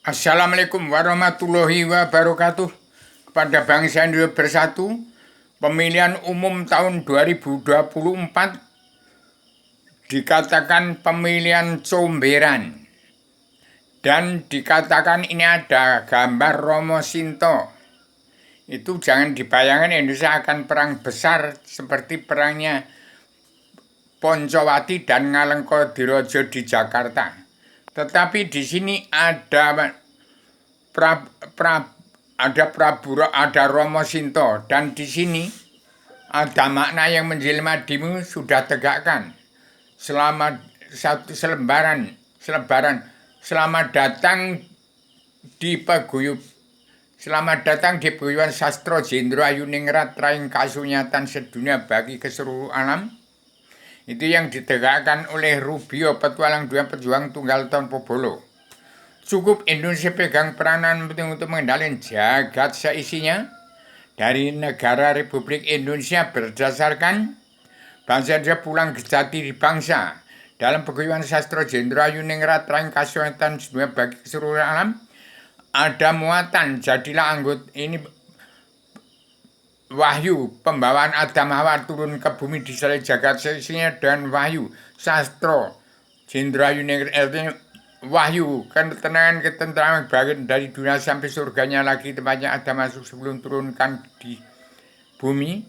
Assalamualaikum warahmatullahi wabarakatuh. Kepada bangsa Indonesia bersatu, pemilihan umum tahun 2024 dikatakan pemilihan comberan. Dan dikatakan ini ada gambar Romo Sinto. Itu jangan dibayangkan Indonesia akan perang besar seperti perangnya Poncowati dan Ngalengkodirojo di Jakarta. Tetapi di sini ada ada Romo Sinto, dan di sini ada makna yang menjelma dimu sudah tegakkan. Selamat selamat datang di paguyuban sastro Jendro Ayuningrat Raing Kasunyatan sedunia bagi keseluruh alam. Itu yang ditegakkan oleh Rubio Petualang Dua Pejuang Tunggal Tanpa Bolo. Cukup Indonesia pegang peranan penting untuk mengendalikan jagat seisinya dari negara Republik Indonesia berdasarkan bangsa Indonesia pulang ke jati di bangsa. Dalam paguyuban sastro Jendro Ayuningrat Raing Kasunyatan sedunia bagi keseluruh alam ada muatan jadilah anggota ini wahyu pembawaan Adam Hawa turun ke bumi di salib jagat seisinya dan wahyu sastro Jendro Ayuningrat wahyu ketenangan bagian dari dunia sampai surganya lagi tempatnya ada masuk sebelum turunkan di bumi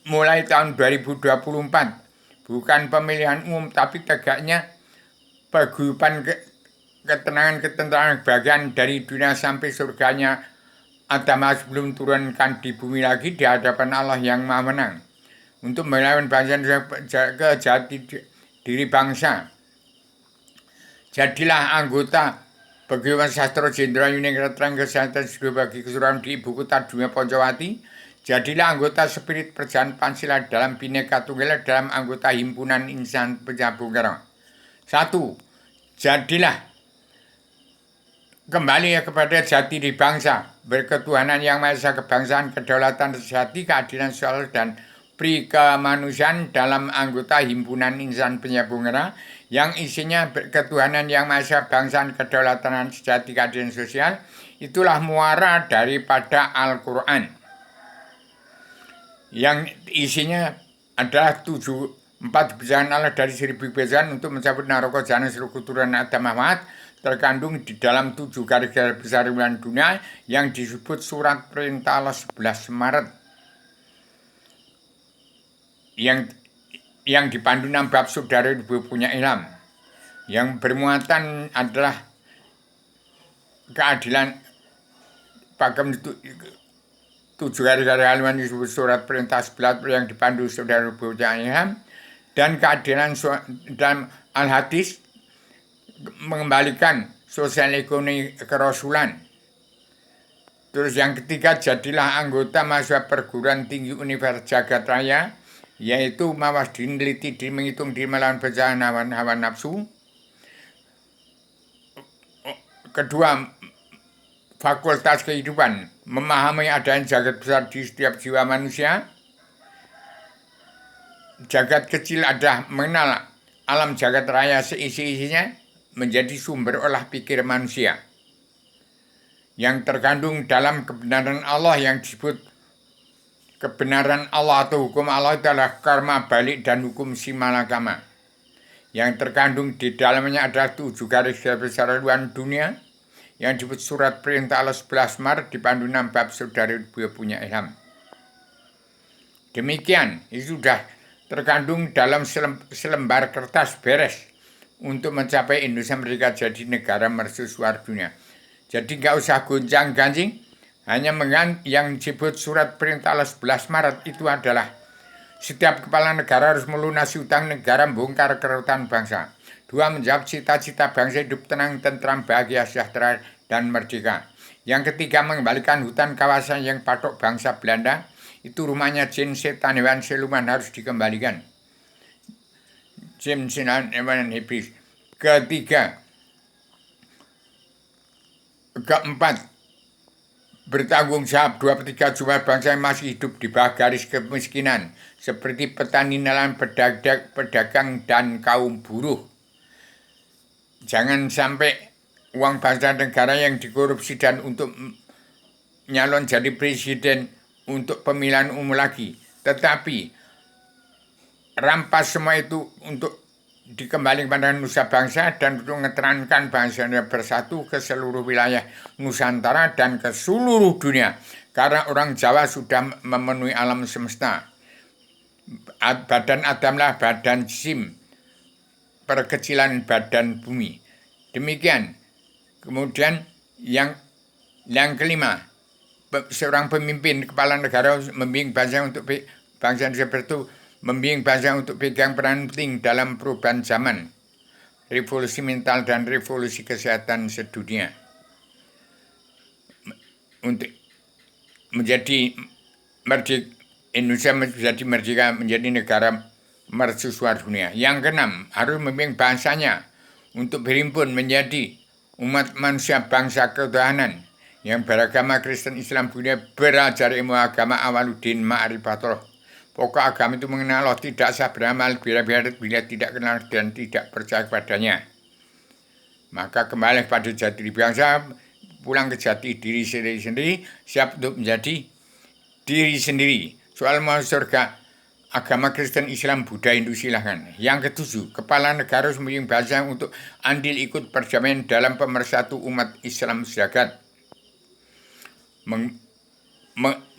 mulai tahun 2024. Bukan pemilihan umum tapi tegaknya paguyuban ketenangan bagian dari dunia sampai surganya ada masuk sebelum turunkan di bumi lagi di hadapan Allah yang Maha Menang untuk melawan bangsa ke jati diri bangsa. Jadilah anggota paguyuban sastro Jendro Ayuningrat Raing Kasunyatan sedunia bagi keseluruhan di ibu kota dunia Poncowati. Jadilah anggota spirit perjalanan Pancasila dalam Bhinneka Tunggal Ika dalam anggota himpunan insan penyambung. 1. Jadilah kembali kepada jati diri bangsa, berketuhanan yang Maha Esa, kebangsaan, kedaulatan, sejati, keadilan sosial dan pri kemanusiaan dalam anggota himpunan insan penyambung yang isinya ketuhanan yang Maha Esa, kebangsaan, kedaulatan, sejati, keadilan sosial. Itulah muara daripada Al-Quran yang isinya adalah 4 kebijakan Allah dari 1000 kebijakan untuk mencabut naroko jalan seluruh keturunan Adam Muhammad terkandung di dalam 7 garis-garis besar wilayah dunia yang disebut surat perintah Allah 11 Maret yang dipandu 6 bab saudara punya ilham yang bermuatan adalah keadilan pakem 7 garis-garis halaman disebut surat perintah 11 yang dipandu saudara punya ilham dan keadilan dalam Al-Hadis mengembalikan sosial ekonomi kerasulan. Terus yang ketiga, jadilah anggota mahasiswa perguruan tinggi Universitas Jagat Raya, yaitu mawas diri, meneliti diri, menghitung diri, melawan perjalanan hawa nafsu. Kedua, fakultas kehidupan, memahami adanya jagat besar di setiap jiwa manusia. Jagat kecil adalah mengenal alam jagat raya seisi-isinya menjadi sumber olah pikir manusia yang terkandung dalam kebenaran Allah yang disebut kebenaran Allah atau hukum Allah adalah karma balik dan hukum simalakama. Yang terkandung di dalamnya adalah 7 garis besar luar dunia yang disebut surat perintah Allah 11 Maret dipandu 6 bab saudara punya ilham. Demikian, itu sudah terkandung dalam selembar kertas beres untuk mencapai Indonesia merdeka jadi negara mercusuar dunia. Jadi nggak usah goncang-ganjing, hanya yang disebut surat perintah Allah 11 Maret itu adalah setiap kepala negara harus melunasi utang negara, membongkar kerautan bangsa. 2. Menjawab cita-cita bangsa hidup tenang, tentram, bahagia, sejahtera, dan merdeka. Yang ketiga, mengembalikan hutan kawasan yang patok bangsa Belanda. Itu rumahnya jin, setan, hewan, siluman harus dikembalikan. Jin, setan, hewan, dan iblis. Keempat, bertanggung jawab 2/3 jumlah bangsa yang masih hidup di bawah garis kemiskinan, seperti petani, nelayan, pedagang, dan kaum buruh. Jangan sampai uang bangsa negara yang dikorupsi dan untuk nyalon jadi presiden untuk pemilihan umum lagi. Tetapi rampas semua itu untuk dikembalikan pada nusa bangsa dan untuk mengeterankan bangsanya bersatu ke seluruh wilayah Nusantara dan ke seluruh dunia. Karena orang Jawa sudah memenuhi alam semesta. Badan Adamlah badan Sim, perkecilan badan bumi. Demikian. Kemudian yang kelima, seorang pemimpin kepala negara membimbing bangsa untuk bangsa seperti itu, membimbing bangsa untuk pegang peran penting dalam perubahan zaman, revolusi mental dan revolusi kesehatan sedunia. Untuk menjadi merdeka, Indonesia menjadi merdeka, menjadi negara mercusuar dunia. Yang keenam, harus membimbing bangsanya untuk berhimpun menjadi umat manusia bangsa ketuhanan yang beragama Kristen, Islam, Buddha, belajar ilmu agama Awaluddin Ma'rifatullah. Pokok agama itu mengenal Allah, tidak sah beramal bila tidak kenal dan tidak percaya kepadanya. Maka kembali pada jati diri bangsa, pulang ke jati diri sendiri, siap untuk menjadi diri sendiri. Soal mau surga, agama Kristen, Islam, Buddha, Hindu silahkan. Yang ketujuh, kepala negara harus membimbing bangsa untuk andil ikut perdamaian dalam pemersatu umat Islam sejagat.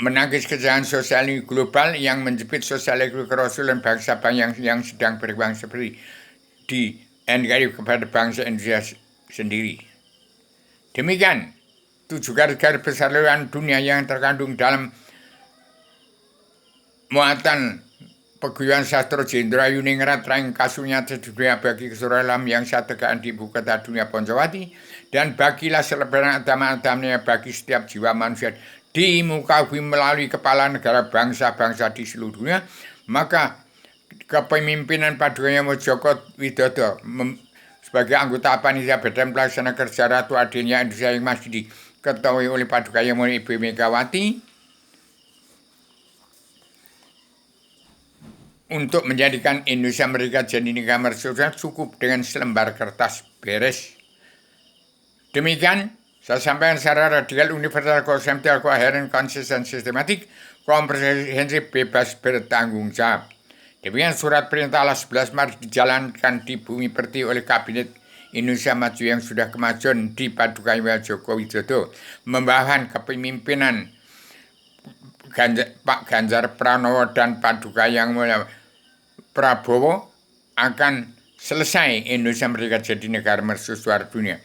Menangkis kejahatan sosial global yang menjepit sosial kerasulan bangsa yang sedang berkembang seperti di NKRI kepada bangsa Indonesia sendiri. Demikian 7 garis besar dunia yang terkandung dalam muatan peguyuban sastra Jenderal Yuningrat Raing Kasunya sedunia bagi keseluruhan alam yang saya tegakkan di ibu kota dunia Poncowati, dan bagilah selebaran agama-agamanya bagi setiap jiwa manusia di muka bumi melalui kepala negara bangsa-bangsa di seluruh dunia. Maka kepemimpinan Paduka Joko Widodo sebagai anggota panitia badan pelaksana kerja Ratu Adenya Indonesia yang masih diketahui oleh Paduka Ibu Megawati untuk menjadikan Indonesia merdeka jadi negara mercusuar cukup dengan selembar kertas beres. Demikian saya sampaikan secara radikal, universal, konseptual, koheren, konsisten, sistematik, komprehensif, bebas, bertanggung jawab. Demikian surat perintah Allah 11 Maret dijalankan di bumi pertiwi oleh Kabinet Indonesia Maju yang sudah kemajuan di Paduka Joko Widodo, membawahan kepemimpinan Pak Ganjar Pranowo dan Paduka yang mulia Prabowo akan selesai Indonesia merdeka jadi negara mercusuar dunia.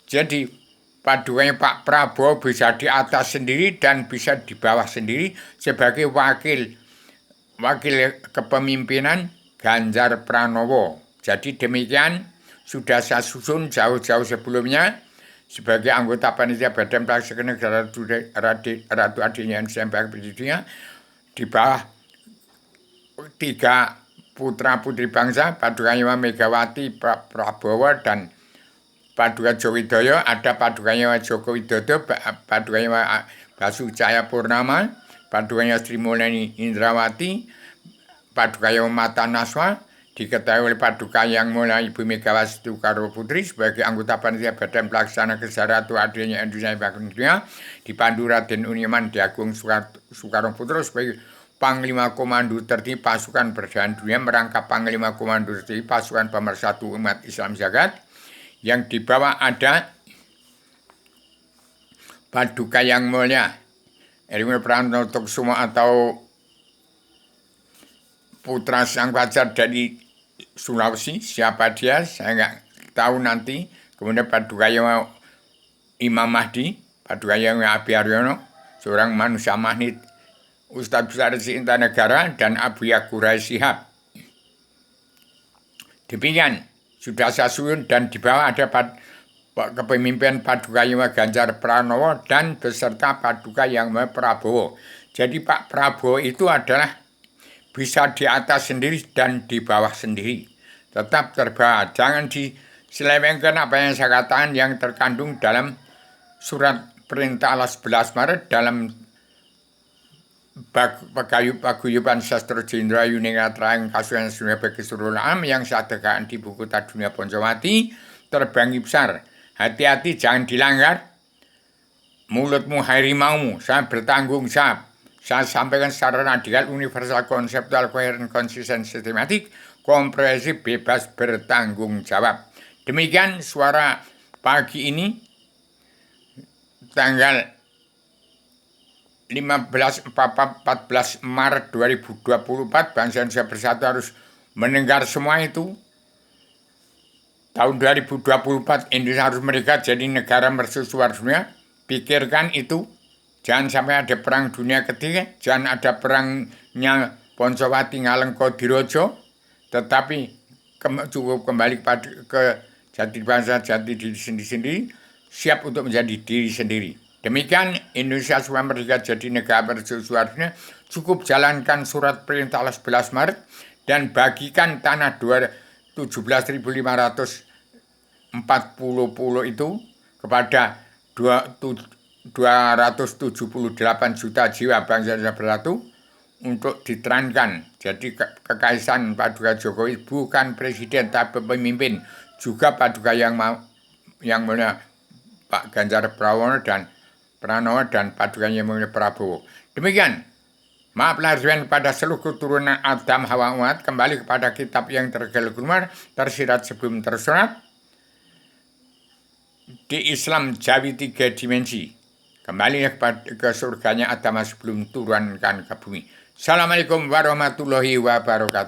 Jadi Padukanya Pak Prabowo bisa di atas sendiri dan bisa di bawah sendiri sebagai wakil kepemimpinan Ganjar Pranowo. Jadi demikian sudah saya susun jauh-jauh sebelumnya sebagai anggota panitia badan pelaksana negara Ratu Adenya Indonesia Presiden di bawah 3 putra putri bangsa, Paduka Megawati, Pak Prabowo, dan Paduka Joko Widodo. Ada Paduka Joko Widodo, Paduka Basuki Cahayapurnama, Paduka Sri Mulyani Indrawati, Paduka Mata Naswa, diketahui oleh Paduka yang mulia Ibu Megawati Soekarno Putri sebagai anggota panitia badan pelaksana kerja Ratu Adenya Indonesia Dunia, dipandu Raden Uniman Diagung Soekarno Putro sebagai Panglima Komando Tertinggi Pasukan Perdamaian Dunia, merangkap Panglima Komando Tertinggi Pasukan Pemersatu Umat Islam Jagat, yang di bawah ada Paduka yang mulia Erwin Pranoto Kusumo atau putra sang fajar dari Sulawesi. Siapa dia saya nggak tahu nanti. Kemudian Paduka yang Imam Mahdi, Paduka yang Abi Aryono, seorang manusia magnet, Ustadz Besar Cinta Negara, dan Abu Yakurai Shihab. Demikian sudah saya susun, dan di bawah ada kepemimpinan Paduka Yang Ganjar Pranowo dan beserta Paduka Yang Prabowo. Jadi Pak Prabowo itu adalah bisa di atas sendiri dan di bawah sendiri. Tetap terbawa. Jangan diselewengkan apa yang saya katakan yang terkandung dalam surat perintah Allah 11 Maret dalam paguyuban sastra Jenderal Yuningrat Raing Kasunan Sunia bagi seluruh alam yang saya tegakkan di buku kota dunia Poncowati, terbanggi besar Hati-hati jangan dilanggar. Mulutmu harimaumu, saya bertanggung jawab. Saya sampaikan secara radikal, universal, konseptual, koheren, konsisten, sistematik, komprehensif, bebas, bertanggung jawab. Demikian suara pagi ini, tanggal 14 Maret 2024, bangsa Indonesia Bersatu harus mendengar semua itu. Tahun 2024 Indonesia harus merdeka jadi negara mercusuar dunia. Pikirkan itu. Jangan sampai ada perang dunia ketiga. Jangan ada perangnya Poncowati Ngalengko-Dirojo. Tetapi cukup kembali ke jati bangsa, jati diri sendiri. Siap untuk menjadi diri sendiri. Demikian Indonesia supaya merdeka jadi negara mercusuar dunia. Cukup jalankan surat perintah 11 Maret. Dan bagikan tanah 17.540 itu kepada 278 juta jiwa bangsa Indonesia Bersatu untuk diterankan. Jadi kekaisaran Paduka Jokowi bukan presiden tapi pemimpin, juga Paduka yang mulia Pak Ganjar Pranowo dan Paduka yang mulia Prabowo. Demikian. Maaf lahir pada seluruh keturunan Adam Hawa umat. Kembali kepada kitab yang tergelumar, tersirat sebelum tersurat. Di Islam Jawi 3 dimensi. Kembali ke surganya Adam sebelum turunkan ke bumi. Assalamualaikum warahmatullahi wabarakatuh.